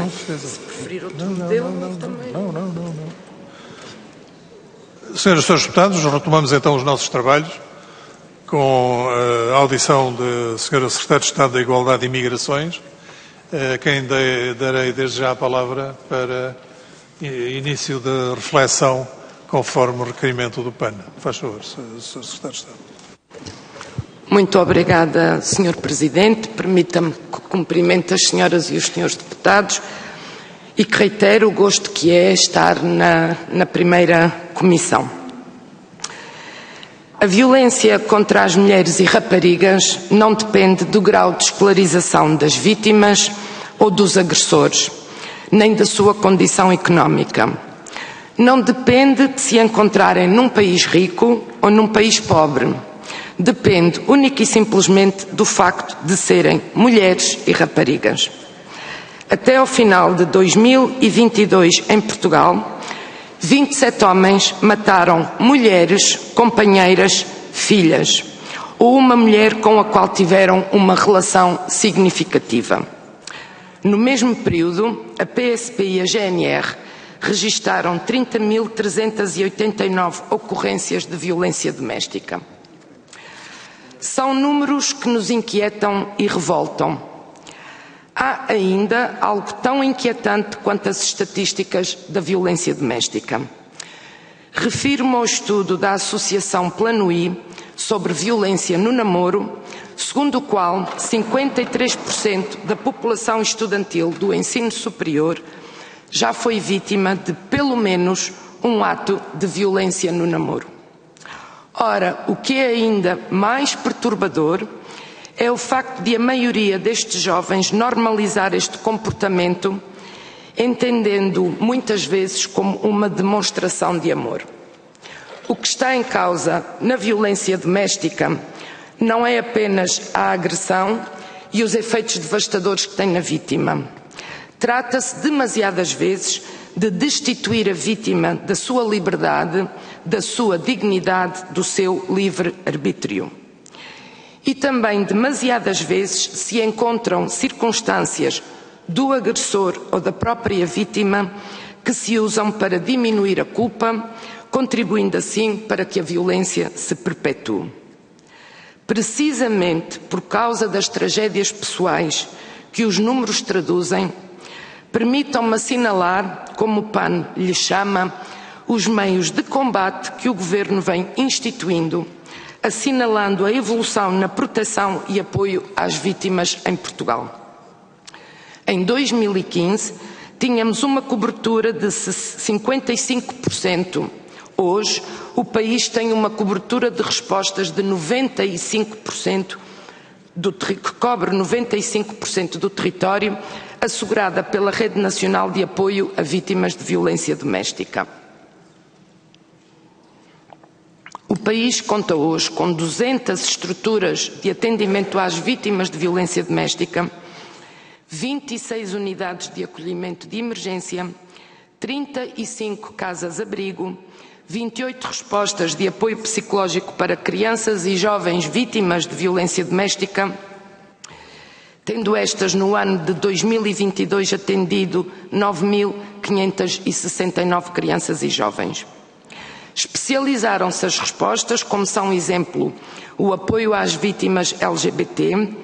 Se preferir outro modelo, também. Não. Senhoras e senhores deputados, retomamos então os nossos trabalhos com a audição da Senhora Secretária de Estado da Igualdade e Migrações, a quem darei desde já a palavra para início da reflexão conforme o requerimento do PAN. Faz favor, Sr. Secretário de Estado. Muito obrigada, Sr. Presidente. Permita-me que cumprimente as senhoras e os senhores deputados e que reitero o gosto que é estar na primeira comissão. A violência contra as mulheres e raparigas não depende do grau de escolarização das vítimas ou dos agressores, nem da sua condição económica. Não depende de se encontrarem num país rico ou num país pobre. Depende única e simplesmente do facto de serem mulheres e raparigas. Até ao final de 2022, em Portugal, 27 homens mataram mulheres, companheiras, filhas, ou uma mulher com a qual tiveram uma relação significativa. No mesmo período, a PSP e a GNR registaram 30.389 ocorrências de violência doméstica. São números que nos inquietam e revoltam. Há ainda algo tão inquietante quanto as estatísticas da violência doméstica. Refiro-me ao estudo da Associação Plano I sobre violência no namoro, segundo o qual 53% da população estudantil do ensino superior já foi vítima de pelo menos um ato de violência no namoro. Ora, o que é ainda mais perturbador é o facto de a maioria destes jovens normalizar este comportamento, entendendo muitas vezes como uma demonstração de amor. O que está em causa na violência doméstica não é apenas a agressão e os efeitos devastadores que tem na vítima. Trata-se demasiadas vezes de destituir a vítima da sua liberdade, da sua dignidade, do seu livre-arbítrio. E também demasiadas vezes se encontram circunstâncias do agressor ou da própria vítima que se usam para diminuir a culpa, contribuindo assim para que a violência se perpetue. Precisamente por causa das tragédias pessoais que os números traduzem, permitam-me assinalar, como o PAN lhe chama, os meios de combate que o Governo vem instituindo, assinalando a evolução na proteção e apoio às vítimas em Portugal. Em 2015, tínhamos uma cobertura de 55%. Hoje, o país tem uma cobertura de respostas de 95%, que cobre 95% do território, assegurada pela Rede Nacional de Apoio a Vítimas de Violência Doméstica. O país conta hoje com 200 estruturas de atendimento às vítimas de violência doméstica, 26 unidades de acolhimento de emergência, 35 casas-abrigo, 28 respostas de apoio psicológico para crianças e jovens vítimas de violência doméstica, tendo estas no ano de 2022 atendido 9.569 crianças e jovens. Especializaram-se as respostas, como são exemplo o apoio às vítimas LGBT,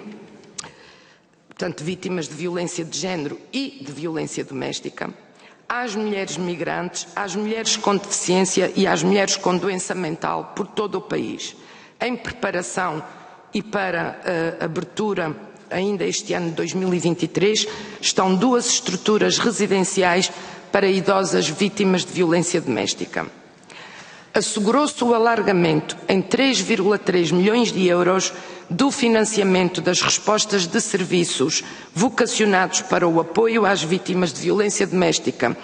portanto vítimas de violência de género e de violência doméstica, às mulheres migrantes, às mulheres com deficiência e às mulheres com doença mental por todo o país. Em preparação e para a abertura ainda este ano de 2023, estão 2 estruturas residenciais para idosas vítimas de violência doméstica. Assegurou-se o alargamento em 3,3 milhões de euros do financiamento das respostas de serviços vocacionados para o apoio às vítimas de violência doméstica,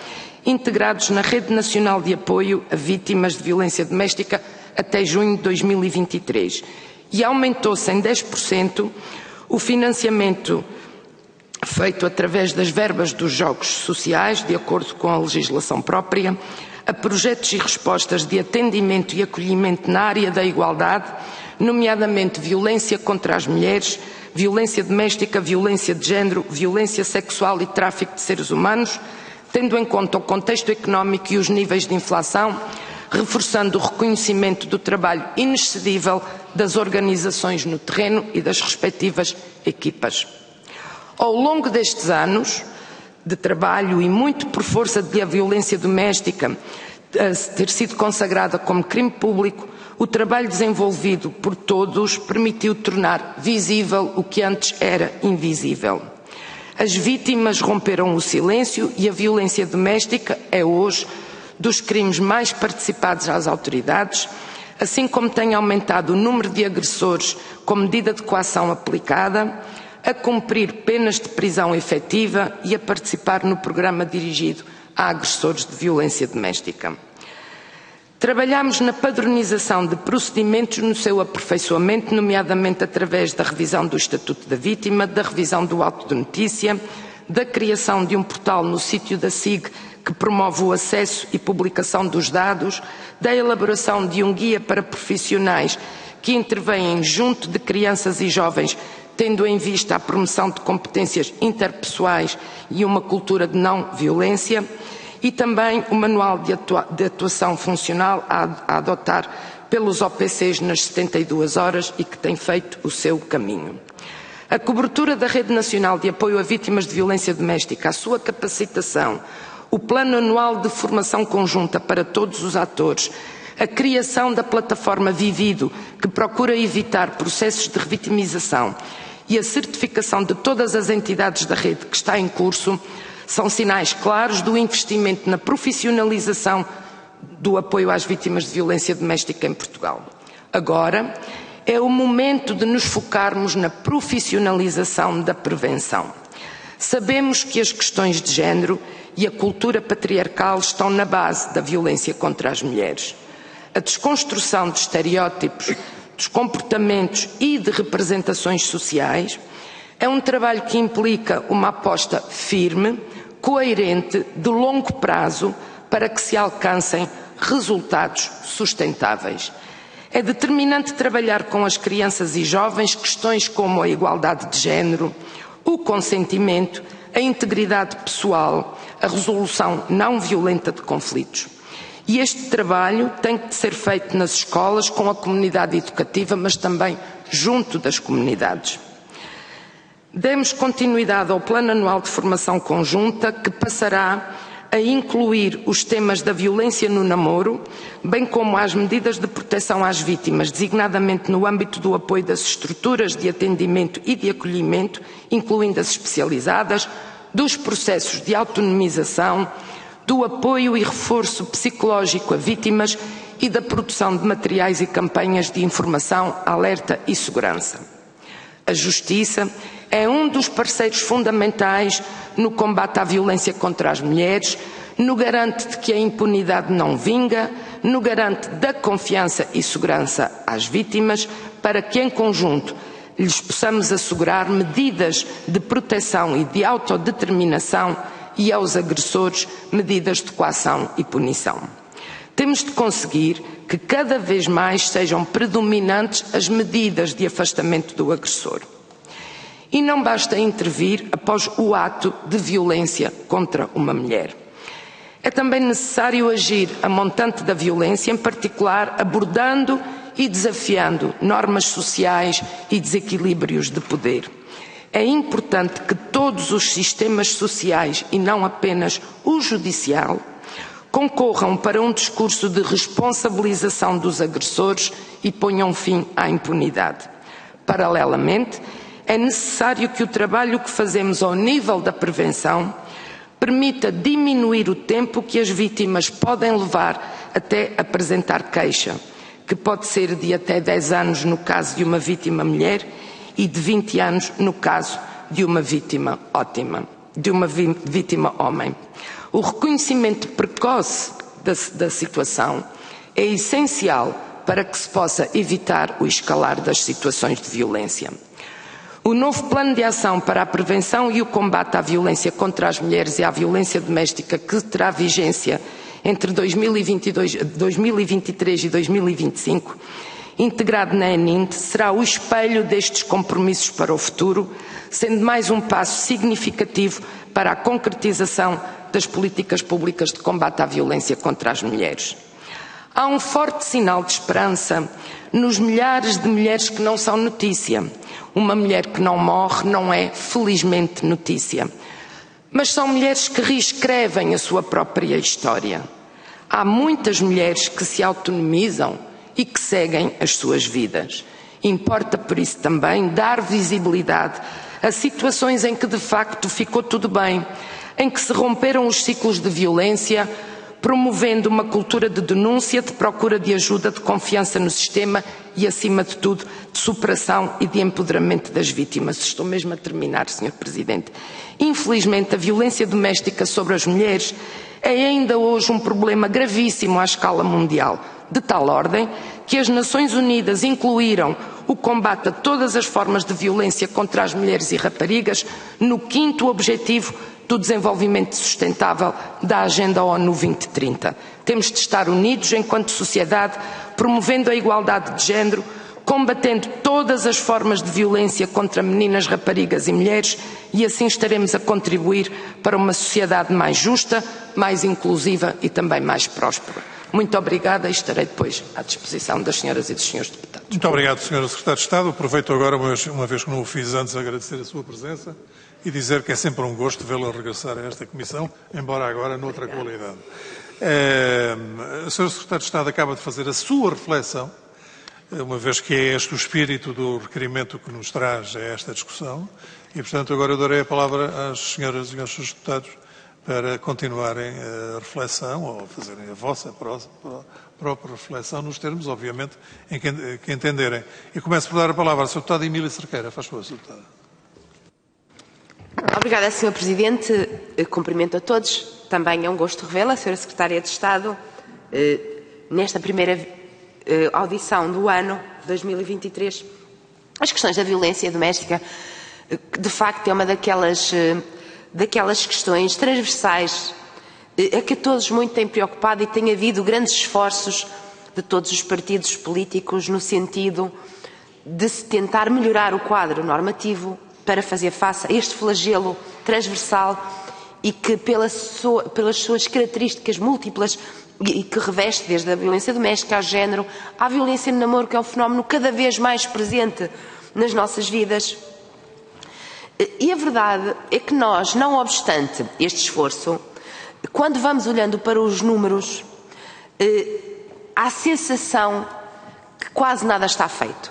integrados na Rede Nacional de Apoio a Vítimas de Violência Doméstica até junho de 2023. E aumentou-se em 10% o financiamento feito através das verbas dos jogos sociais, de acordo com a legislação própria, a projetos e respostas de atendimento e acolhimento na área da igualdade, nomeadamente violência contra as mulheres, violência doméstica, violência de género, violência sexual e tráfico de seres humanos, tendo em conta o contexto económico e os níveis de inflação, reforçando o reconhecimento do trabalho inexcedível das organizações no terreno e das respectivas equipas. Ao longo destes anos de trabalho e muito por força de a violência doméstica ter sido consagrada como crime público, o trabalho desenvolvido por todos permitiu tornar visível o que antes era invisível. As vítimas romperam o silêncio e a violência doméstica é hoje dos crimes mais participados às autoridades, assim como tem aumentado o número de agressores com medida de coação aplicada, a cumprir penas de prisão efetiva e a participar no programa dirigido a agressores de violência doméstica. Trabalhamos na padronização de procedimentos no seu aperfeiçoamento, nomeadamente através da revisão do Estatuto da Vítima, da revisão do auto de notícia, da criação de um portal no sítio da SIG que promove o acesso e publicação dos dados, da elaboração de um guia para profissionais que intervêm junto de crianças e jovens, tendo em vista a promoção de competências interpessoais e uma cultura de não violência, e também o manual de atuação funcional a adotar pelos OPCs nas 72 horas e que tem feito o seu caminho. A cobertura da Rede Nacional de Apoio a Vítimas de Violência Doméstica, a sua capacitação, o Plano Anual de Formação Conjunta para todos os atores, a criação da plataforma Vivido, que procura evitar processos de revitimização, e a certificação de todas as entidades da rede que está em curso, são sinais claros do investimento na profissionalização do apoio às vítimas de violência doméstica em Portugal. Agora é o momento de nos focarmos na profissionalização da prevenção. Sabemos que as questões de género e a cultura patriarcal estão na base da violência contra as mulheres. A desconstrução de estereótipos, dos comportamentos e de representações sociais é um trabalho que implica uma aposta firme, coerente, de longo prazo, para que se alcancem resultados sustentáveis. É determinante trabalhar com as crianças e jovens questões como a igualdade de género, o consentimento, a integridade pessoal, a resolução não violenta de conflitos. E este trabalho tem que ser feito nas escolas, com a comunidade educativa, mas também junto das comunidades. Demos continuidade ao Plano Anual de Formação Conjunta, que passará a incluir os temas da violência no namoro, bem como as medidas de proteção às vítimas, designadamente no âmbito do apoio das estruturas de atendimento e de acolhimento, incluindo as especializadas, dos processos de autonomização, do apoio e reforço psicológico a vítimas e da produção de materiais e campanhas de informação, alerta e segurança. A Justiça é um dos parceiros fundamentais no combate à violência contra as mulheres, no garante de que a impunidade não vinga, no garante da confiança e segurança às vítimas, para que em conjunto lhes possamos assegurar medidas de proteção e de autodeterminação e aos agressores medidas de coação e punição. Temos de conseguir que cada vez mais sejam predominantes as medidas de afastamento do agressor. E não basta intervir após o ato de violência contra uma mulher. É também necessário agir a montante da violência, em particular abordando e desafiando normas sociais e desequilíbrios de poder. É importante que todos os sistemas sociais, e não apenas o judicial, concorram para um discurso de responsabilização dos agressores e ponham fim à impunidade. Paralelamente, é necessário que o trabalho que fazemos ao nível da prevenção permita diminuir o tempo que as vítimas podem levar até apresentar queixa, que pode ser de até 10 anos no caso de uma vítima mulher e de 20 anos no caso de uma vítima homem. O reconhecimento precoce da situação é essencial para que se possa evitar o escalar das situações de violência. O novo Plano de Ação para a Prevenção e o Combate à Violência contra as Mulheres e à Violência Doméstica, que terá vigência entre 2023 e 2025, integrado na ENINT, será o espelho destes compromissos para o futuro, sendo mais um passo significativo para a concretização das políticas públicas de combate à violência contra as mulheres. Há um forte sinal de esperança nos milhares de mulheres que não são notícia. Uma mulher que não morre não é, felizmente, notícia. Mas são mulheres que reescrevem a sua própria história. Há muitas mulheres que se autonomizam e que seguem as suas vidas. Importa, por isso, também dar visibilidade a situações em que, de facto, ficou tudo bem, em que se romperam os ciclos de violência, promovendo uma cultura de denúncia, de procura de ajuda, de confiança no sistema e, acima de tudo, de superação e de empoderamento das vítimas. Estou mesmo a terminar, Sr. Presidente. Infelizmente, a violência doméstica sobre as mulheres é ainda hoje um problema gravíssimo à escala mundial, de tal ordem que as Nações Unidas incluíram o combate a todas as formas de violência contra as mulheres e raparigas no 5º objetivo do desenvolvimento sustentável da Agenda ONU 2030. Temos de estar unidos enquanto sociedade, promovendo a igualdade de género, combatendo todas as formas de violência contra meninas, raparigas e mulheres, e assim estaremos a contribuir para uma sociedade mais justa, mais inclusiva e também mais próspera. Muito obrigada e estarei depois à disposição das senhoras e dos senhores deputados. Muito obrigado, Sra. Secretária de Estado. Aproveito agora, uma vez que não o fiz antes, agradecer a sua presença e dizer que é sempre um gosto vê-la regressar a esta Comissão, embora agora noutra qualidade. A Sra. Secretária de Estado acaba de fazer a sua reflexão, uma vez que é este o espírito do requerimento que nos traz a esta discussão, e, portanto, agora eu darei a palavra às senhoras e aos senhores deputados para continuarem a reflexão ou fazerem a vossa própria reflexão nos termos, obviamente, em que entenderem. E começo por dar a palavra à Sra. Deputada Emília Cerqueira. Faz favor, Sra. Deputada. Obrigada, Sr. Presidente. Cumprimento a todos. Também é um gosto revê-la, Sra. Secretária de Estado, nesta primeira audição do ano 2023. As questões da violência doméstica, de facto, é uma daquelas questões transversais a que todos muito têm preocupado, e tem havido grandes esforços de todos os partidos políticos no sentido de se tentar melhorar o quadro normativo para fazer face a este flagelo transversal e que, pelas suas características múltiplas e que reveste desde a violência doméstica ao género, à violência no namoro, que é um fenómeno cada vez mais presente nas nossas vidas. E a verdade é que nós, não obstante este esforço, quando vamos olhando para os números, há a sensação que quase nada está feito.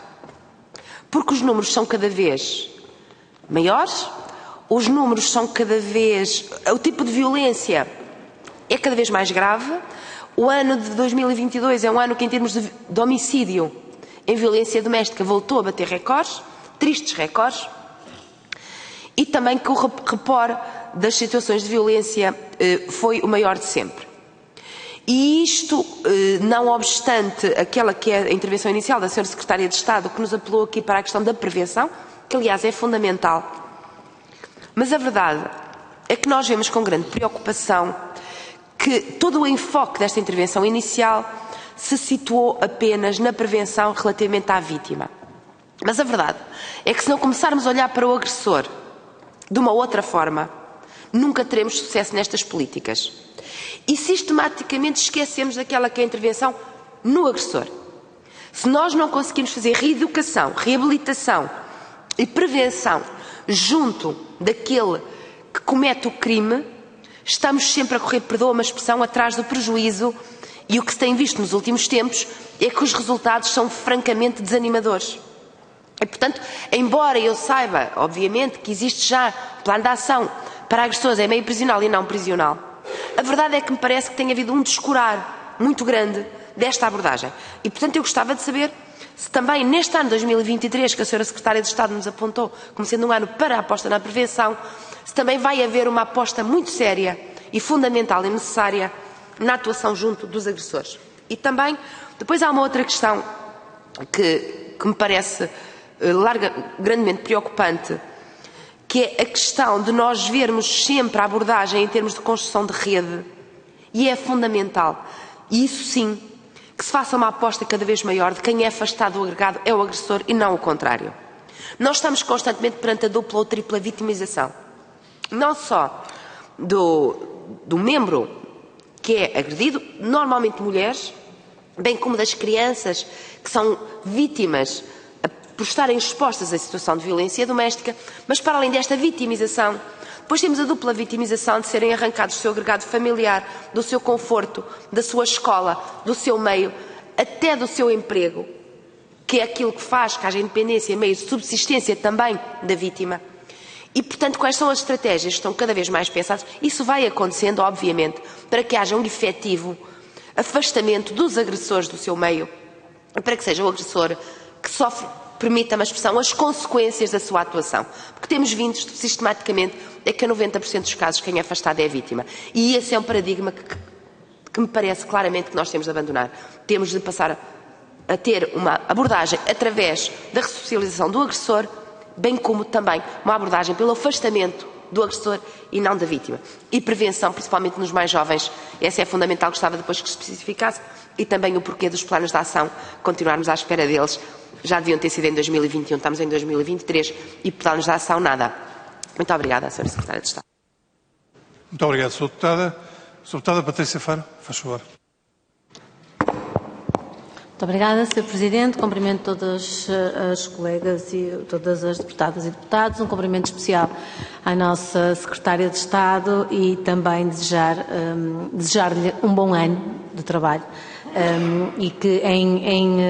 Porque os números são cada vez maiores, os números são cada vez... O tipo de violência é cada vez mais grave. O ano de 2022 é um ano que, em termos de homicídio em violência doméstica, voltou a bater recordes, tristes recordes, e também que o repor das situações de violência foi o maior de sempre. E isto, não obstante aquela que é a intervenção inicial da Sra. Secretária de Estado, que nos apelou aqui para a questão da prevenção, que aliás é fundamental. Mas a verdade é que nós vemos com grande preocupação que todo o enfoque desta intervenção inicial se situou apenas na prevenção relativamente à vítima. Mas a verdade é que, se não começarmos a olhar para o agressor de uma outra forma, nunca teremos sucesso nestas políticas. E sistematicamente esquecemos daquela que é a intervenção no agressor. Se nós não conseguirmos fazer reeducação, reabilitação e prevenção junto daquele que comete o crime, estamos sempre a correr, perdoa uma expressão, atrás do prejuízo, e o que se tem visto nos últimos tempos é que os resultados são francamente desanimadores. E, portanto, embora eu saiba, obviamente, que existe já plano de ação para agressores em meio prisional e não prisional, a verdade é que me parece que tem havido um descurar muito grande desta abordagem. E, portanto, eu gostava de saber se também neste ano 2023, que a Sra. Secretária de Estado nos apontou como sendo um ano para a aposta na prevenção, se também vai haver uma aposta muito séria e fundamental e necessária na atuação junto dos agressores. E também, depois há uma outra questão que me parece grandemente preocupante, que é a questão de nós vermos sempre a abordagem em termos de construção de rede, e é fundamental. E isso sim, que se faça uma aposta cada vez maior de quem é afastado do agregado é o agressor e não o contrário. Nós estamos constantemente perante a dupla ou tripla vitimização. Não só do membro que é agredido, normalmente mulheres, bem como das crianças que são vítimas por estarem expostas à situação de violência doméstica, mas para além desta vitimização, depois temos a dupla vitimização de serem arrancados do seu agregado familiar, do seu conforto, da sua escola, do seu meio, até do seu emprego, que é aquilo que faz que haja independência, meio de subsistência também da vítima. E, portanto, quais são as estratégias que estão cada vez mais pensadas? Isso vai acontecendo, obviamente, para que haja um efetivo afastamento dos agressores do seu meio, para que seja o agressor que sofre, permita-me a expressão, as consequências da sua atuação. Porque temos vindo sistematicamente a que a 90% dos casos quem é afastado é a vítima. E esse é um paradigma que me parece claramente que nós temos de abandonar. Temos de passar a ter uma abordagem através da ressocialização do agressor, bem como também uma abordagem pelo afastamento do agressor e não da vítima. E prevenção, principalmente nos mais jovens, essa é fundamental, gostava depois que se especificasse, e também o porquê dos planos de ação, continuarmos à espera deles. Já deviam ter sido em 2021, estamos em 2023, e planos de ação nada. Muito obrigada, Sra. Secretária de Estado. Muito obrigado, Sra. Deputada. Sra. Deputada Patrícia Faro, faz favor. Muito obrigada, Sr. Presidente. Cumprimento todas as colegas e todas as deputadas e deputados. Um cumprimento especial à nossa Secretária de Estado e também desejar-lhe um bom ano de trabalho e que em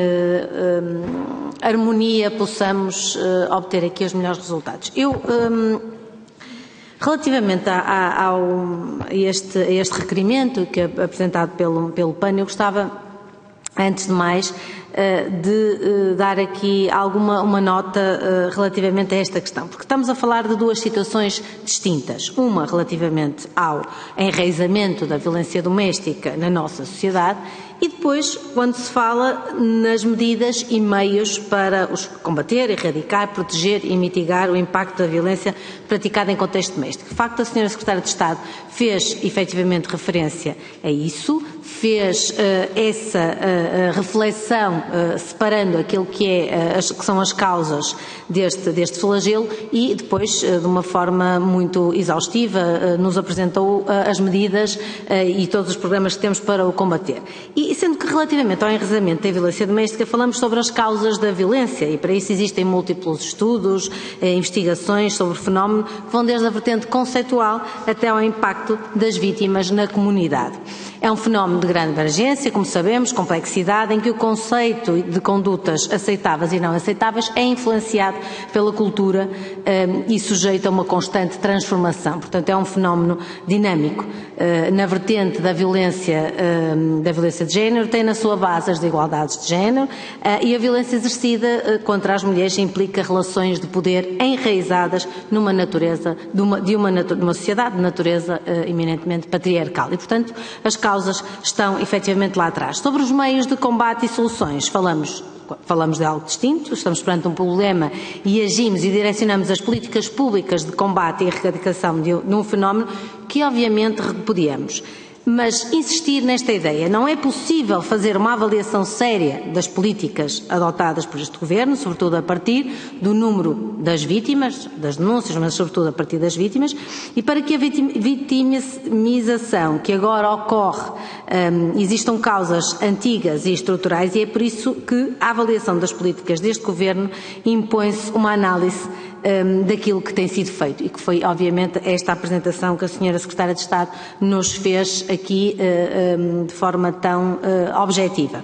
harmonia possamos obter aqui os melhores resultados. Relativamente a este requerimento que é apresentado pelo PAN, eu gostava, antes de mais, de dar aqui uma nota relativamente a esta questão, porque estamos a falar de duas situações distintas. Uma relativamente ao enraizamento da violência doméstica na nossa sociedade e depois quando se fala nas medidas e meios para os combater, erradicar, proteger e mitigar o impacto da violência praticada em contexto doméstico. De facto, a Sra. Secretária de Estado fez efetivamente referência a isso, fez essa reflexão separando aquilo que são as causas deste flagelo e depois, de uma forma muito exaustiva, nos apresentou as medidas e todos os programas que temos para o combater. E sendo que relativamente ao enraizamento da violência doméstica falamos sobre as causas da violência e para isso existem múltiplos estudos, investigações sobre o fenómeno que vão desde a vertente conceitual até ao impacto das vítimas na comunidade. É um fenómeno de grande abrangência, como sabemos, complexidade, em que o conceito de condutas aceitáveis e não aceitáveis é influenciado pela cultura e sujeito a uma constante transformação. Portanto, é um fenómeno dinâmico. Na vertente da violência de género, tem na sua base as desigualdades de género e a violência exercida contra as mulheres implica relações de poder enraizadas numa natureza, de uma sociedade de natureza eminentemente patriarcal. E, portanto, as causas estão efetivamente lá atrás. Sobre os meios de combate e soluções, falamos de algo distinto, estamos perante um problema e agimos e direcionamos as políticas públicas de combate e erradicação de um fenómeno que obviamente repudiamos. Mas insistir nesta ideia, não é possível fazer uma avaliação séria das políticas adotadas por este Governo, sobretudo a partir do número das vítimas, das denúncias, mas sobretudo a partir das vítimas, e para que a vitimização que agora ocorre existam causas antigas e estruturais, e é por isso que a avaliação das políticas deste Governo impõe-se uma análise daquilo que tem sido feito e que foi, obviamente, esta apresentação que a Sra. Secretária de Estado nos fez aqui de forma tão objetiva.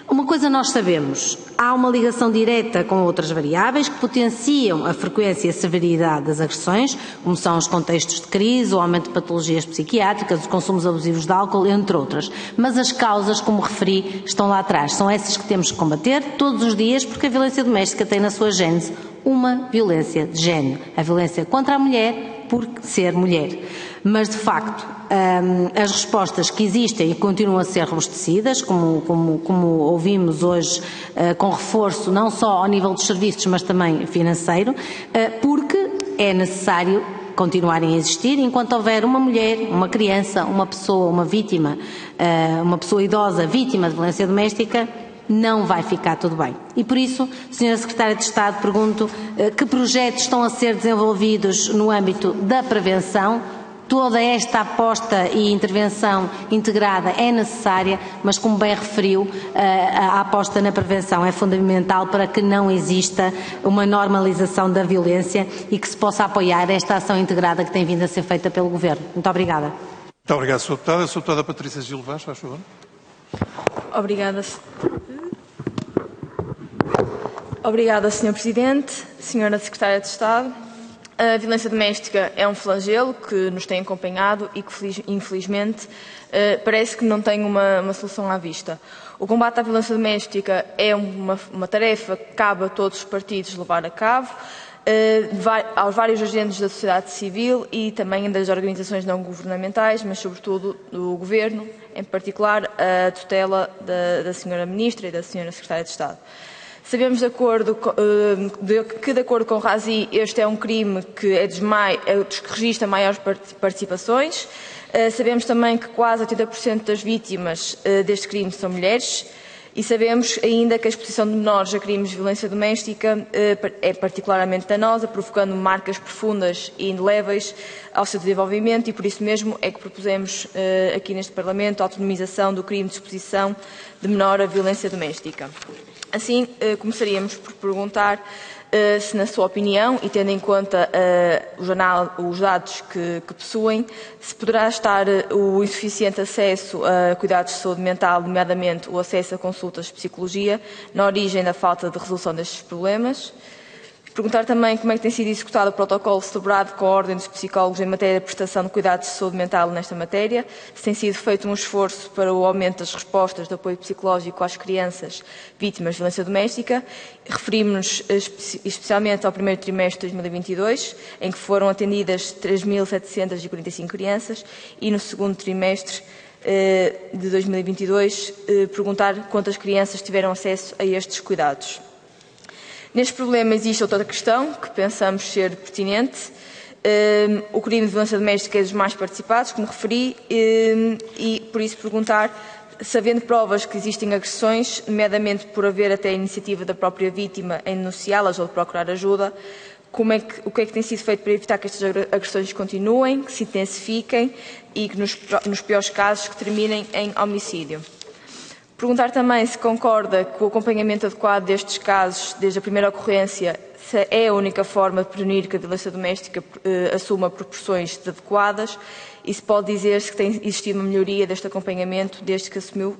Uma coisa nós sabemos, há uma ligação direta com outras variáveis que potenciam a frequência e a severidade das agressões, como são os contextos de crise, o aumento de patologias psiquiátricas, os consumos abusivos de álcool, entre outras. Mas as causas, como referi, estão lá atrás. São essas que temos que combater todos os dias, porque a violência doméstica tem na sua gênese uma violência de género. A violência contra a mulher por ser mulher. Mas, de facto, as respostas que existem e continuam a ser robustecidas, como ouvimos hoje, com reforço não só ao nível dos serviços, mas também financeiro, porque é necessário continuarem a existir. Enquanto houver uma mulher, uma criança, uma pessoa, uma vítima, uma pessoa idosa vítima de violência doméstica, não vai ficar tudo bem. E por isso, Sra. Secretária de Estado, pergunto que projetos estão a ser desenvolvidos no âmbito da prevenção. Toda esta aposta e intervenção integrada é necessária, mas como bem referiu, a aposta na prevenção é fundamental para que não exista uma normalização da violência e que se possa apoiar esta ação integrada que tem vindo a ser feita pelo Governo. Muito obrigada. Muito obrigado, Sra. Deputada. A Sra. Deputada Patrícia Gil Vaz, faz favor. Obrigada, Sr. Presidente, Sra. Secretária de Estado. A violência doméstica é um flagelo que nos tem acompanhado e que, infelizmente, parece que não tem uma solução à vista. O combate à violência doméstica é uma tarefa que cabe a todos os partidos levar a cabo, aos vários agentes da sociedade civil e também das organizações não governamentais, mas sobretudo do Governo, em particular a tutela da Sra. Ministra e da Sra. Secretária de Estado. Sabemos de acordo com o RASI, este é um crime que que registra maiores participações. Sabemos também que quase 80% das vítimas deste crime são mulheres. E sabemos ainda que a exposição de menores a crimes de violência doméstica é particularmente danosa, provocando marcas profundas e indeléveis ao seu desenvolvimento, e por isso mesmo é que propusemos aqui neste Parlamento a autonomização do crime de exposição de menor à violência doméstica. Assim, começaríamos por perguntar se, na sua opinião, e tendo em conta os dados que possuem, se poderá estar o insuficiente acesso a cuidados de saúde mental, nomeadamente o acesso a consultas de psicologia, na origem da falta de resolução destes problemas. Perguntar também como é que tem sido executado o protocolo celebrado com a Ordem dos Psicólogos em matéria de prestação de cuidados de saúde mental nesta matéria, se tem sido feito um esforço para o aumento das respostas de apoio psicológico às crianças vítimas de violência doméstica. Referimos-nos especialmente ao primeiro trimestre de 2022, em que foram atendidas 3.745 crianças, e no segundo trimestre de 2022, perguntar quantas crianças tiveram acesso a estes cuidados. Neste problema existe outra questão que pensamos ser pertinente. O crime de violência doméstica é dos mais participados, como referi, e por isso perguntar, sabendo provas que existem agressões, nomeadamente por haver até a iniciativa da própria vítima em denunciá-las ou de procurar ajuda, o que é que tem sido feito para evitar que estas agressões continuem, que se intensifiquem e que nos piores casos que terminem em homicídio. Perguntar também se concorda que o acompanhamento adequado destes casos, desde a primeira ocorrência, se é a única forma de prevenir que a violência doméstica assuma proporções adequadas, e se pode dizer-se que tem existido uma melhoria deste acompanhamento desde que assumiu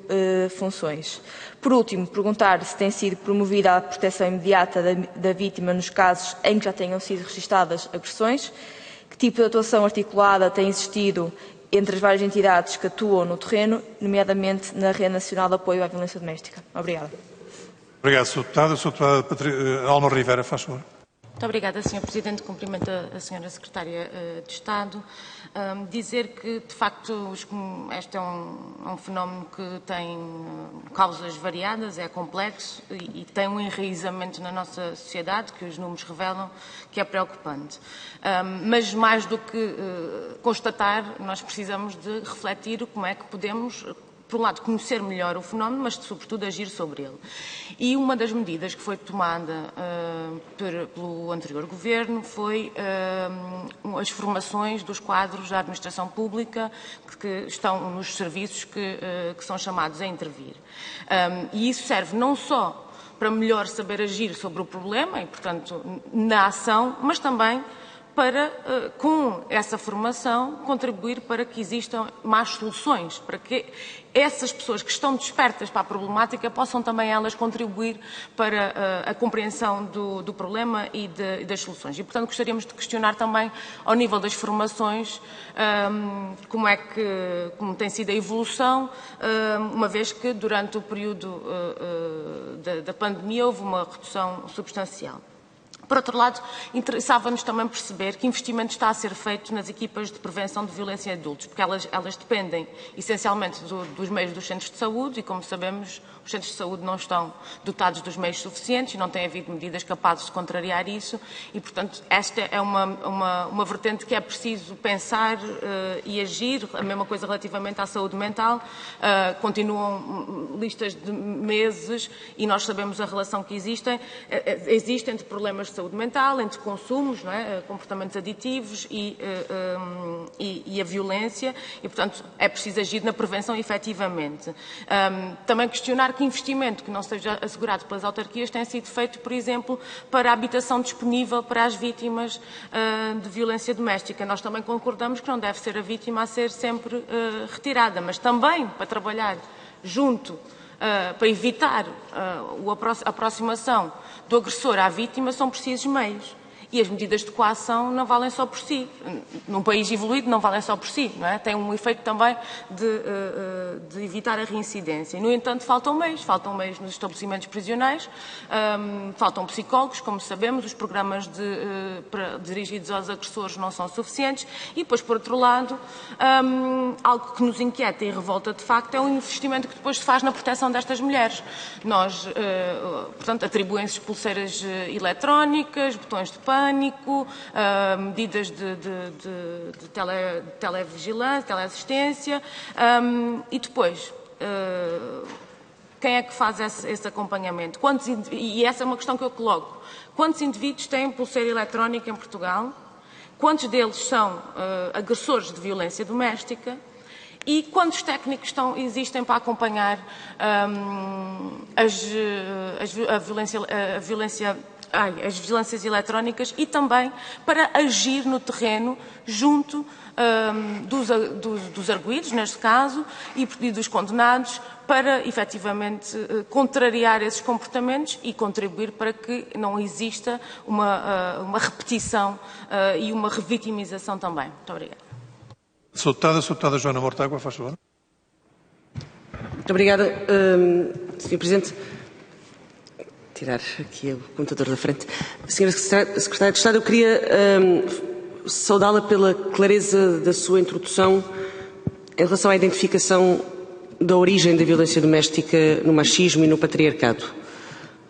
funções. Por último, perguntar se tem sido promovida a proteção imediata da vítima nos casos em que já tenham sido registadas agressões, que tipo de atuação articulada tem existido entre as várias entidades que atuam no terreno, nomeadamente na Rede Nacional de Apoio à Violência Doméstica. Obrigada. Obrigado, Sra. Deputada. Sra. Deputada Alma Rivera, faz favor. Muito obrigada, Sr. Presidente. Cumprimento a Sra. Secretária de Estado. Dizer que, de facto, este é um fenómeno que tem causas variadas, é complexo e tem um enraizamento na nossa sociedade, que os números revelam, que é preocupante. Mas, mais do que constatar, nós precisamos de refletir como é que podemos, por um lado, conhecer melhor o fenómeno, mas, sobretudo, agir sobre ele. E uma das medidas que foi tomada pelo anterior Governo foi as formações dos quadros da administração pública que estão nos serviços que são chamados a intervir. E isso serve não só para melhor saber agir sobre o problema e, portanto, na ação, mas também para, com essa formação, contribuir para que existam mais soluções, para que essas pessoas que estão despertas para a problemática possam também elas contribuir para a compreensão do problema e das soluções. E, portanto, gostaríamos de questionar também, ao nível das formações, como tem sido a evolução, uma vez que durante o período da pandemia houve uma redução substancial. Por outro lado, interessava-nos também perceber que investimento está a ser feito nas equipas de prevenção de violência em adultos, porque elas dependem essencialmente dos meios dos centros de saúde e, como sabemos, os centros de saúde não estão dotados dos meios suficientes e não tem havido medidas capazes de contrariar isso e, portanto, esta é uma vertente que é preciso pensar e agir. A mesma coisa relativamente à saúde mental. Continuam listas de meses e nós sabemos a relação que existe entre problemas de saúde mental, entre consumos, não é? Comportamentos aditivos e a violência e, portanto, é preciso agir na prevenção efetivamente. Também questionar que investimento que não seja assegurado pelas autarquias tem sido feito, por exemplo, para a habitação disponível para as vítimas de violência doméstica. Nós também concordamos que não deve ser a vítima a ser sempre retirada, mas também para trabalhar junto para evitar a aproximação do agressor à vítima são precisos meios. E as medidas de coação não valem só por si. Num país evoluído não valem só por si. Não é? Tem um efeito também de evitar a reincidência. No entanto, faltam meios nos estabelecimentos prisionais, faltam psicólogos, como sabemos, os programas dirigidos aos agressores não são suficientes e depois, por outro lado, algo que nos inquieta e revolta de facto é o investimento que depois se faz na proteção destas mulheres. Nós, portanto, atribuem-se pulseiras eletrónicas, botões de pânico, medidas de televigilância, teleassistência e depois quem é que faz esse acompanhamento? E essa é uma questão que eu coloco. Quantos indivíduos têm pulseira eletrónica em Portugal? Quantos deles são agressores de violência doméstica? E quantos técnicos existem para acompanhar as vigilâncias eletrónicas e também para agir no terreno junto dos arguidos, neste caso, e dos condenados, para efetivamente contrariar esses comportamentos e contribuir para que não exista uma repetição e uma revitimização também. Muito obrigada. Deputada Joana Mortágua, faz favor. Muito obrigada, Sr. Presidente. Tirar aqui o computador da frente. Senhora Secretária de Estado, eu queria saudá-la pela clareza da sua introdução em relação à identificação da origem da violência doméstica no machismo e no patriarcado.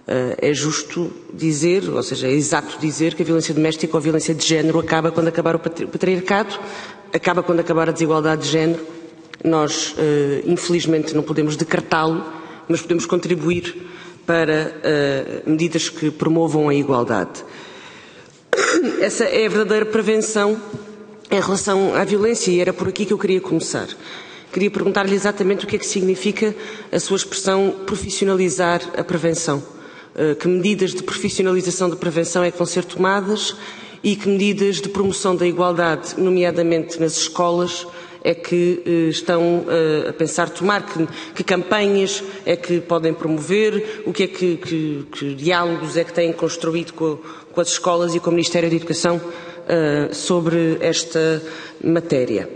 É justo dizer, ou seja, é exato dizer que a violência doméstica ou a violência de género acaba quando acabar o patriarcado, acaba quando acabar a desigualdade de género. Nós, infelizmente, não podemos decretá-lo, mas podemos contribuir para medidas que promovam a igualdade. Essa é a verdadeira prevenção em relação à violência e era por aqui que eu queria começar. Queria perguntar-lhe exatamente o que é que significa a sua expressão profissionalizar a prevenção. Que medidas de profissionalização da prevenção é que vão ser tomadas e que medidas de promoção da igualdade, nomeadamente nas escolas, é que estão a pensar tomar, que campanhas é que podem promover, o que é que diálogos é que têm construído com as escolas e com o Ministério da Educação sobre esta matéria.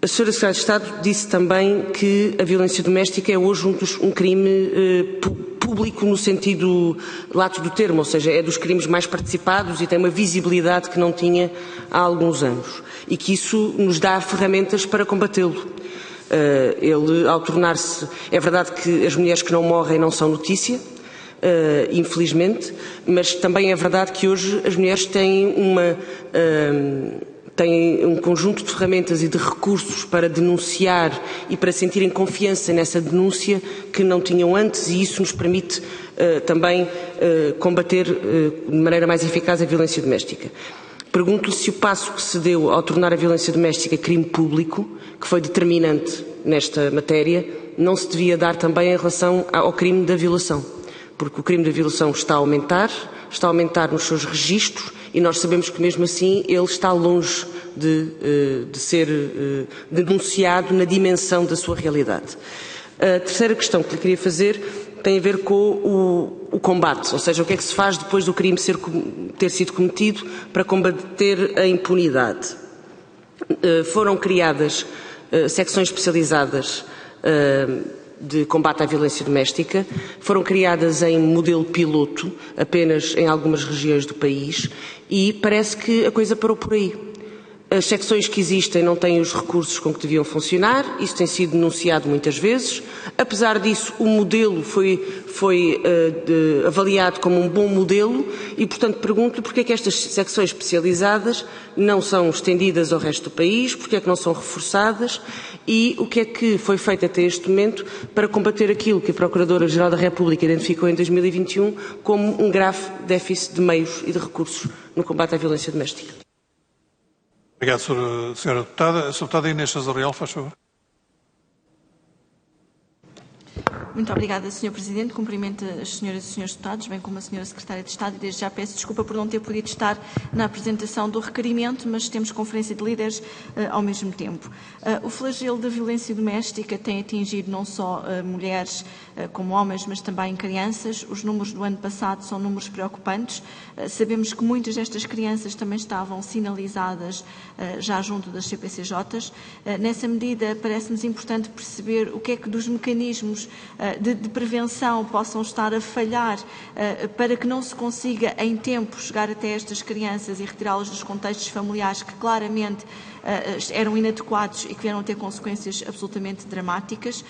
A Sra. Secretária de Estado disse também que a violência doméstica é hoje um crime público no sentido lato do termo, ou seja, é dos crimes mais participados e tem uma visibilidade que não tinha há alguns anos e que isso nos dá ferramentas para combatê-lo. Ele, ao tornar-se... É verdade que as mulheres que não morrem não são notícia, infelizmente, mas também é verdade que hoje as mulheres têm têm um conjunto de ferramentas e de recursos para denunciar e para sentirem confiança nessa denúncia que não tinham antes e isso nos permite também combater de maneira mais eficaz a violência doméstica. Pergunto-lhe se o passo que se deu ao tornar a violência doméstica crime público, que foi determinante nesta matéria, não se devia dar também em relação ao crime da violação, porque o crime da violação está a aumentar nos seus registros e nós sabemos que mesmo assim ele está longe de ser denunciado na dimensão da sua realidade. A terceira questão que lhe queria fazer tem a ver com o combate, ou seja, o que é que se faz depois do crime ter sido cometido para combater a impunidade. Foram criadas secções especializadas de combate à violência doméstica. Foram criadas em modelo piloto, apenas em algumas regiões do país, e parece que a coisa parou por aí. As secções que existem não têm os recursos com que deviam funcionar, isso tem sido denunciado muitas vezes. Apesar disso, o modelo foi avaliado como um bom modelo e, portanto, pergunto-lhe porque é que estas secções especializadas não são estendidas ao resto do país, porque é que não são reforçadas e o que é que foi feito até este momento para combater aquilo que a Procuradora-Geral da República identificou em 2021 como um grave déficit de meios e de recursos no combate à violência doméstica. Obrigado, Sra. Deputada. A Sra. Deputada Inês Sazarreal, faz favor. Muito obrigada, Sr. Presidente. Cumprimento as senhoras e senhores deputados, bem como a Sra. Secretária de Estado, e desde já peço desculpa por não ter podido estar na apresentação do requerimento, mas temos conferência de líderes ao mesmo tempo. O flagelo da violência doméstica tem atingido não só mulheres como homens, mas também crianças. Os números do ano passado são números preocupantes. Sabemos que muitas destas crianças também estavam sinalizadas já junto das CPCJs. Nessa medida, parece-nos importante perceber o que é que dos mecanismos de prevenção possam estar a falhar para que não se consiga em tempo chegar até estas crianças e retirá-las dos contextos familiares que claramente eram inadequados e que vieram a ter consequências absolutamente dramáticas.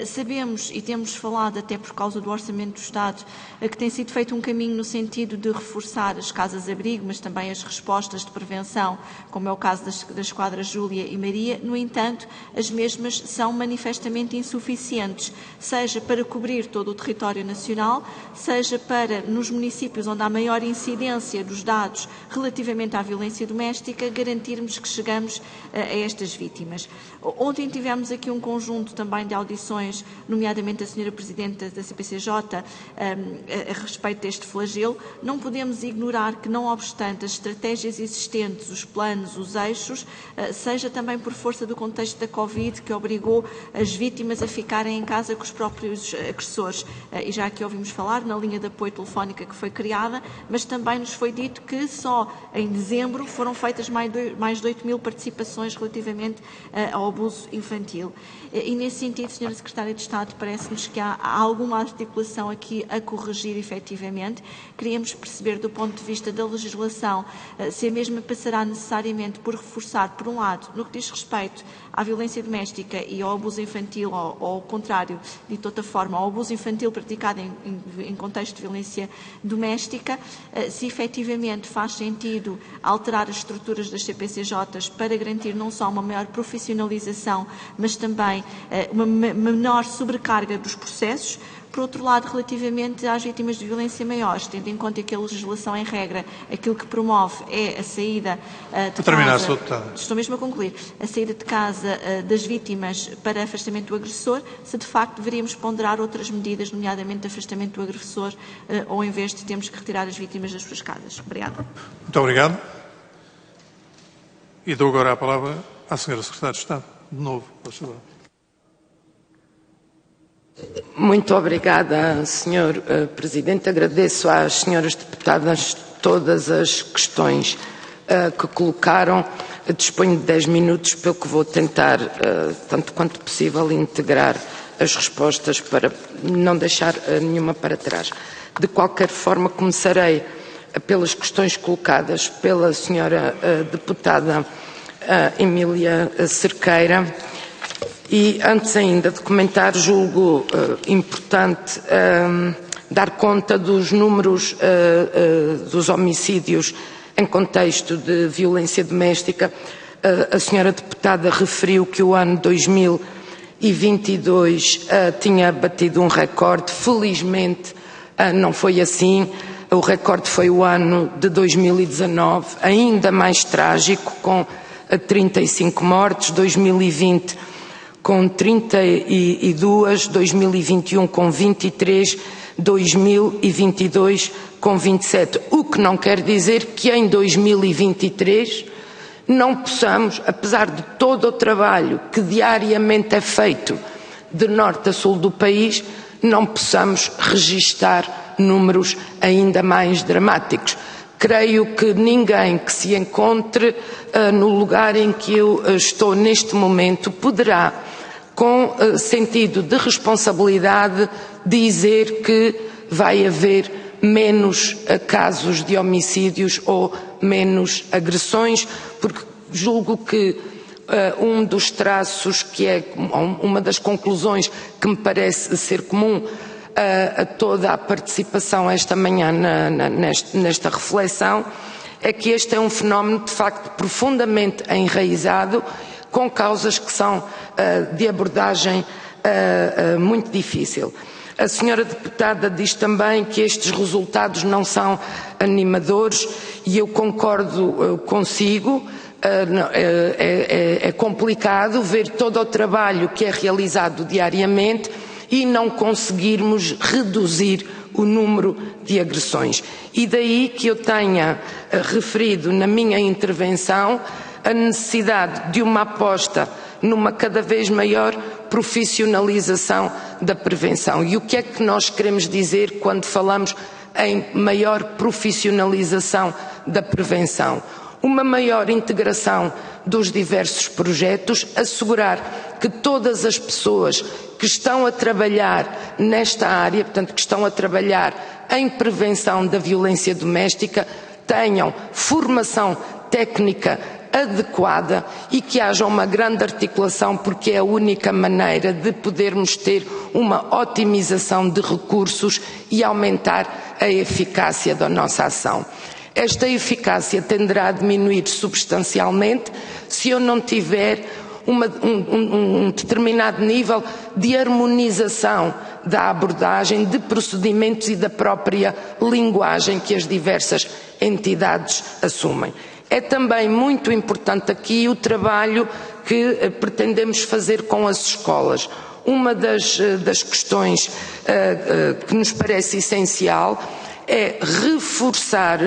Sabemos e temos falado, até por causa do Orçamento do Estado, que tem sido feito um caminho no sentido de reforçar as casas-abrigo, mas também as respostas de prevenção, como é o caso das esquadras Júlia e Maria. No entanto, as mesmas são manifestamente insuficientes, seja para cobrir todo o território nacional, seja para, nos municípios onde há maior incidência dos dados relativamente à violência doméstica, garantirmos que chegamos a estas vítimas. Ontem tivemos aqui um conjunto também de audições, nomeadamente a Sra. Presidente da CPCJ, a respeito deste flagelo. Não podemos ignorar que, não obstante as estratégias existentes, os planos, os eixos, seja também por força do contexto da Covid, que obrigou as vítimas a ficarem em casa com os próprios agressores. E já aqui ouvimos falar na linha de apoio telefónica que foi criada, mas também nos foi dito que só em dezembro foram feitas mais de 8 mil participações relativamente ao abuso infantil. E nesse sentido, Sra. Secretária de Estado, parece-nos que há alguma articulação aqui a corrigir efetivamente. Queríamos perceber, do ponto de vista da legislação, se a mesma passará necessariamente por reforçar, por um lado, no que diz respeito à violência doméstica e ao abuso infantil, ou ao contrário, de outra forma, ao abuso infantil praticado em contexto de violência doméstica, se efetivamente faz sentido alterar as estruturas das CPCJs para garantir não só uma maior profissionalização, mas também uma menor sobrecarga dos processos. Por outro lado, relativamente às vítimas de violência maiores, tendo em conta que a legislação, em regra, aquilo que promove é a saída de casa... Estou mesmo a concluir. A saída de casa das vítimas para afastamento do agressor, se de facto deveríamos ponderar outras medidas, nomeadamente de afastamento do agressor, ou em vez de termos que retirar as vítimas das suas casas. Obrigada. Muito obrigado. E dou agora a palavra à Sra. Secretária de Estado. De novo, por favor. Muito obrigada, Sr. Presidente. Agradeço às senhoras deputadas todas as questões que colocaram. Disponho de 10 minutos, pelo que vou tentar, tanto quanto possível, integrar as respostas para não deixar nenhuma para trás. De qualquer forma, começarei pelas questões colocadas pela senhora deputada Emília Cerqueira. E antes ainda de comentar, julgo importante dar conta dos números dos homicídios em contexto de violência doméstica. A senhora deputada referiu que o ano 2022 tinha batido um recorde. Felizmente não foi assim. O recorde foi o ano de 2019, ainda mais trágico, com 35 mortes, 2020 com 32, 2021 com 23, 2022 com 27. O que não quer dizer que em 2023 não possamos, apesar de todo o trabalho que diariamente é feito de norte a sul do país, não possamos registar números ainda mais dramáticos. Creio que ninguém que se encontre no lugar em que eu estou neste momento poderá com sentido de responsabilidade, dizer que vai haver menos casos de homicídios ou menos agressões, porque julgo que um dos traços que é uma das conclusões que me parece ser comum a toda a participação esta manhã nesta reflexão é que este é um fenómeno de facto profundamente enraizado, com causas que são de abordagem muito difícil. A senhora deputada diz também que estes resultados não são animadores e eu concordo consigo. É complicado ver todo o trabalho que é realizado diariamente e não conseguirmos reduzir o número de agressões. E daí que eu tenha referido na minha intervenção a necessidade de uma aposta numa cada vez maior profissionalização da prevenção. E o que é que nós queremos dizer quando falamos em maior profissionalização da prevenção? Uma maior integração dos diversos projetos, assegurar que todas as pessoas que estão a trabalhar nesta área, portanto, que estão a trabalhar em prevenção da violência doméstica, tenham formação técnica adequada e que haja uma grande articulação, porque é a única maneira de podermos ter uma otimização de recursos e aumentar a eficácia da nossa ação. Esta eficácia tenderá a diminuir substancialmente se eu não tiver um determinado nível de harmonização da abordagem, de procedimentos e da própria linguagem que as diversas entidades assumem. É também muito importante aqui o trabalho que pretendemos fazer com as escolas. Uma das questões que nos parece essencial é reforçar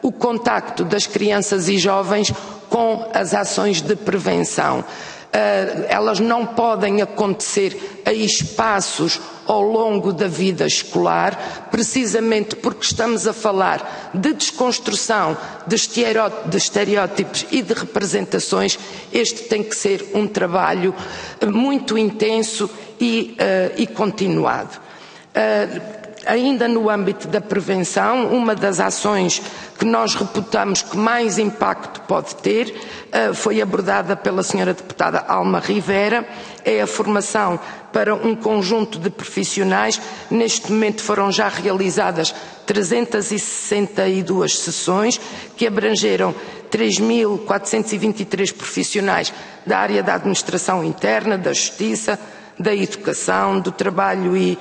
o contacto das crianças e jovens com as ações de prevenção. Elas não podem acontecer a espaços ao longo da vida escolar, precisamente porque estamos a falar de desconstrução de estereótipos e de representações. Este tem que ser um trabalho muito intenso e continuado. Ainda no âmbito da prevenção, uma das ações que nós reputamos que mais impacto pode ter foi abordada pela senhora deputada Alma Rivera, é a formação para um conjunto de profissionais. Neste momento foram já realizadas 362 sessões que abrangeram 3.423 profissionais da área da administração interna, da justiça, da educação, do trabalho e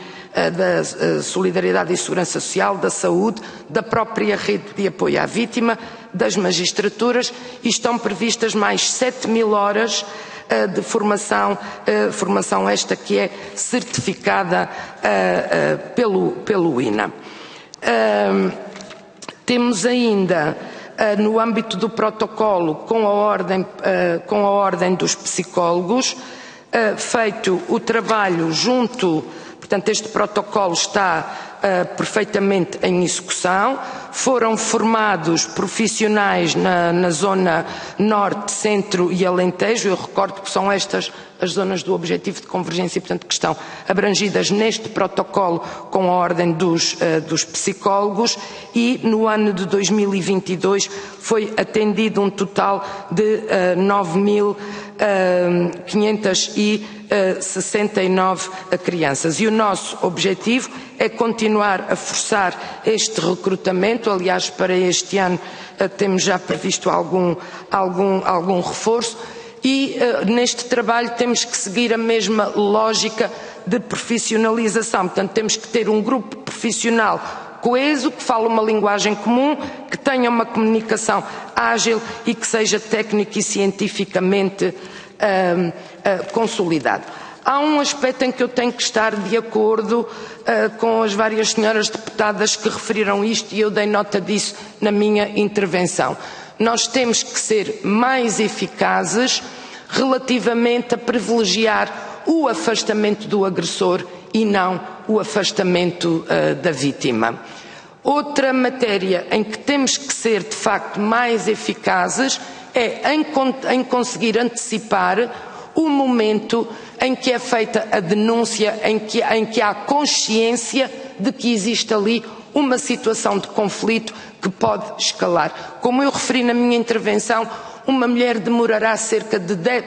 da solidariedade e segurança social, da saúde, da própria rede de apoio à vítima, das magistraturas, e estão previstas mais 7.000 horas de formação, formação esta que é certificada pelo INA. Temos ainda, no âmbito do protocolo, com a ordem dos psicólogos, feito o trabalho junto. Portanto, este protocolo está perfeitamente em execução. Foram formados profissionais na zona norte, centro e Alentejo. Eu recordo que são estas as zonas do objetivo de convergência, portanto, que estão abrangidas neste protocolo com a ordem dos psicólogos, e no ano de 2022 foi atendido um total de 9.569 crianças. E o nosso objetivo é continuar a forçar este recrutamento. Aliás, para este ano temos já previsto algum reforço. E neste trabalho temos que seguir a mesma lógica de profissionalização. Portanto, temos que ter um grupo profissional coeso, que fale uma linguagem comum, que tenha uma comunicação ágil e que seja técnico e cientificamente consolidado. Há um aspecto em que eu tenho que estar de acordo com as várias senhoras deputadas que referiram isto, e eu dei nota disso na minha intervenção. Nós temos que ser mais eficazes relativamente a privilegiar o afastamento do agressor e não o afastamento da vítima. Outra matéria em que temos que ser, de facto, mais eficazes é em conseguir antecipar o momento em que é feita a denúncia, em que há consciência de que existe ali uma situação de conflito que pode escalar. Como eu referi na minha intervenção, uma mulher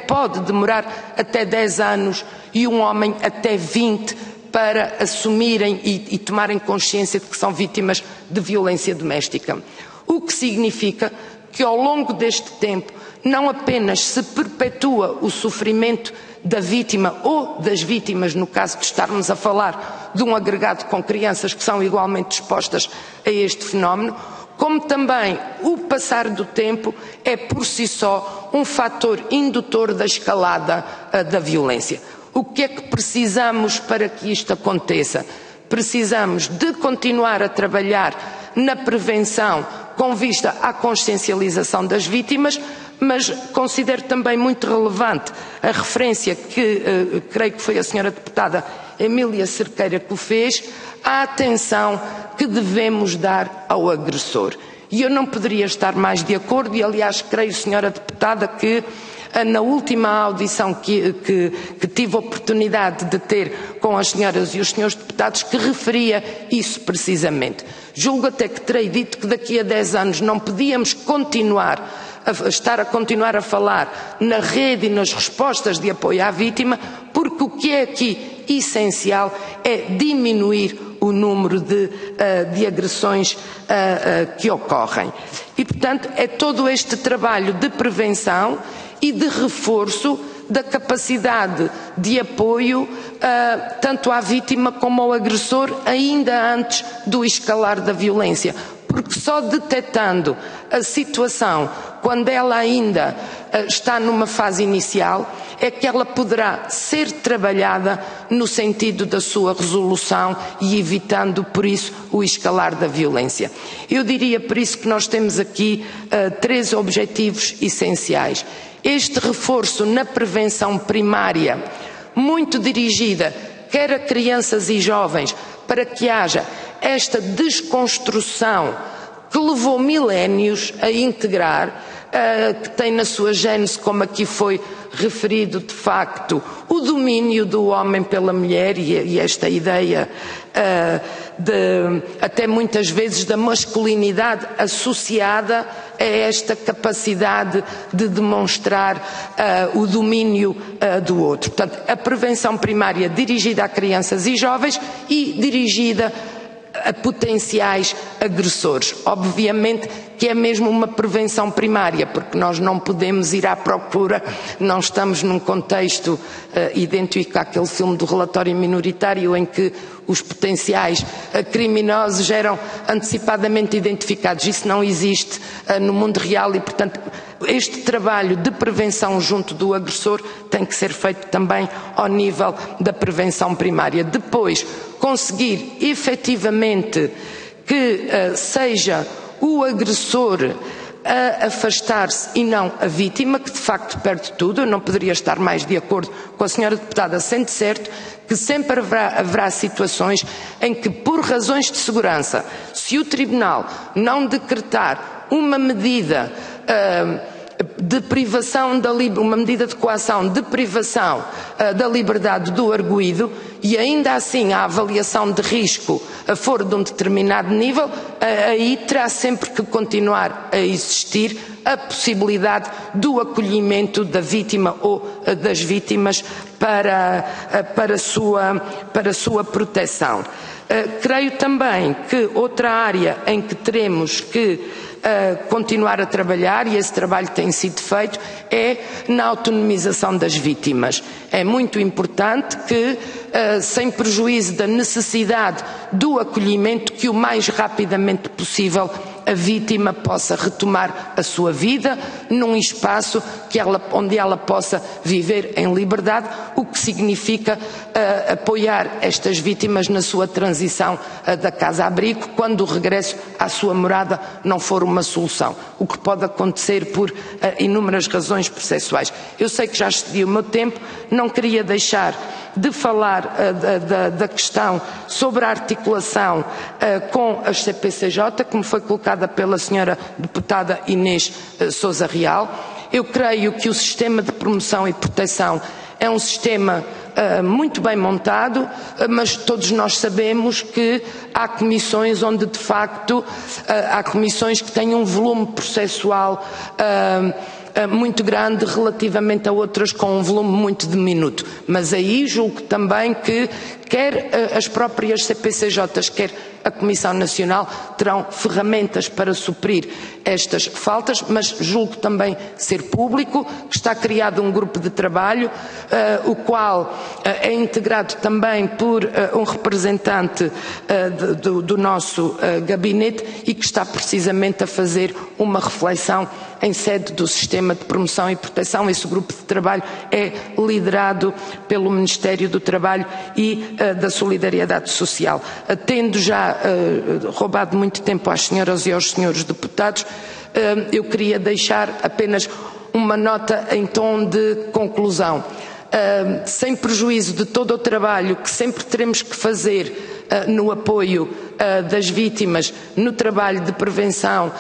pode demorar até 10 anos e um homem até 20 para assumirem e tomarem consciência de que são vítimas de violência doméstica. O que significa que ao longo deste tempo não apenas se perpetua o sofrimento da vítima ou das vítimas, no caso de estarmos a falar de um agregado com crianças que são igualmente expostas a este fenómeno, como também o passar do tempo é por si só um fator indutor da escalada da violência. O que é que precisamos para que isto aconteça? Precisamos de continuar a trabalhar na prevenção com vista à consciencialização das vítimas, mas considero também muito relevante a referência que creio que foi a senhora deputada Emília Cerqueira que o fez, à atenção que devemos dar ao agressor. E eu não poderia estar mais de acordo, e aliás creio, senhora deputada, que na última audição que tive a oportunidade de ter com as senhoras e os senhores deputados, que referia isso precisamente. Julgo até que terei dito que daqui a 10 anos não podíamos estar a continuar a falar na rede e nas respostas de apoio à vítima, porque o que é aqui essencial é diminuir o número de agressões que ocorrem. E, portanto, é todo este trabalho de prevenção e de reforço da capacidade de apoio tanto à vítima como ao agressor, ainda antes do escalar da violência. Porque só detectando a situação quando ela ainda está numa fase inicial é que ela poderá ser trabalhada no sentido da sua resolução e evitando, por isso, o escalar da violência. Eu diria, por isso, que nós temos aqui 3 objetivos essenciais. Este reforço na prevenção primária, muito dirigida quer a crianças e jovens, para que haja esta desconstrução que levou milénios a integrar, que tem na sua gênese, como aqui foi referido, de facto, o domínio do homem pela mulher e esta ideia até muitas vezes da masculinidade associada a esta capacidade de demonstrar o domínio do outro. Portanto, a prevenção primária dirigida a crianças e jovens e dirigida a potenciais agressores. Obviamente que é mesmo uma prevenção primária, porque nós não podemos ir à procura, não estamos num contexto idêntico àquele filme do relatório minoritário em que os potenciais criminosos eram antecipadamente identificados. Isso não existe no mundo real e, portanto, este trabalho de prevenção junto do agressor tem que ser feito também ao nível da prevenção primária. Depois, conseguir efetivamente que seja o agressor a afastar-se e não a vítima, que de facto perde tudo. Eu não poderia estar mais de acordo com a senhora deputada, sendo certo que sempre haverá situações em que, por razões de segurança, se o Tribunal não decretar uma medida de privação uma medida de coação de privação da liberdade do arguido e ainda assim a avaliação de risco for de um determinado nível, aí terá sempre que continuar a existir a possibilidade do acolhimento da vítima ou das vítimas para a sua proteção. Creio também que outra área em que teremos que continuar a trabalhar, e esse trabalho tem sido feito, é na autonomização das vítimas. É muito importante que, sem prejuízo da necessidade do acolhimento, que o mais rapidamente possível a vítima possa retomar a sua vida num espaço onde ela possa viver em liberdade, o que significa apoiar estas vítimas na sua transição da casa-abrigo, quando o regresso à sua morada não for uma solução, o que pode acontecer por inúmeras razões processuais. Eu sei que já excedi o meu tempo, não queria deixar de falar da questão sobre a articulação com a CPCJ, como foi colocada pela senhora deputada Inês Sousa Real. Eu creio que o sistema de promoção e proteção é um sistema muito bem montado, mas todos nós sabemos que há comissões onde, de facto, há comissões que têm um volume processual muito grande relativamente a outras com um volume muito diminuto. Mas aí julgo também que quer as próprias CPCJs, quer a Comissão Nacional terão ferramentas para suprir estas faltas, mas julgo também ser público que está criado um grupo de trabalho, o qual é integrado também por um representante do nosso gabinete e que está precisamente a fazer uma reflexão em sede do Sistema de Promoção e Proteção. Esse grupo de trabalho é liderado pelo Ministério do Trabalho e da Solidariedade Social. Tendo já roubado muito tempo às senhoras e aos senhores deputados, eu queria deixar apenas uma nota em tom de conclusão. Sem prejuízo de todo o trabalho que sempre teremos que fazer no apoio das vítimas, no trabalho de prevenção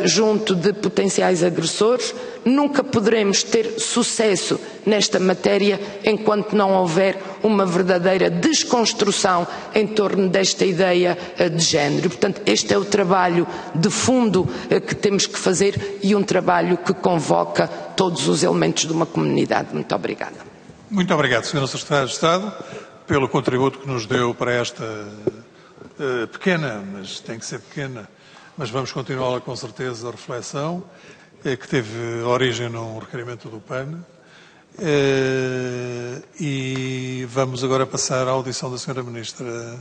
junto de potenciais agressores, nunca poderemos ter sucesso nesta matéria enquanto não houver uma verdadeira desconstrução em torno desta ideia de género. Portanto, este é o trabalho de fundo que temos que fazer e um trabalho que convoca todos os elementos de uma comunidade. Muito obrigada. Muito obrigado, Sra. Secretária de Estado, pelo contributo que nos deu para esta pequena, mas tem que ser pequena, mas vamos continuá-la com certeza, a reflexão, que teve origem num requerimento do PAN. E vamos agora passar à audição da Sra. Ministra.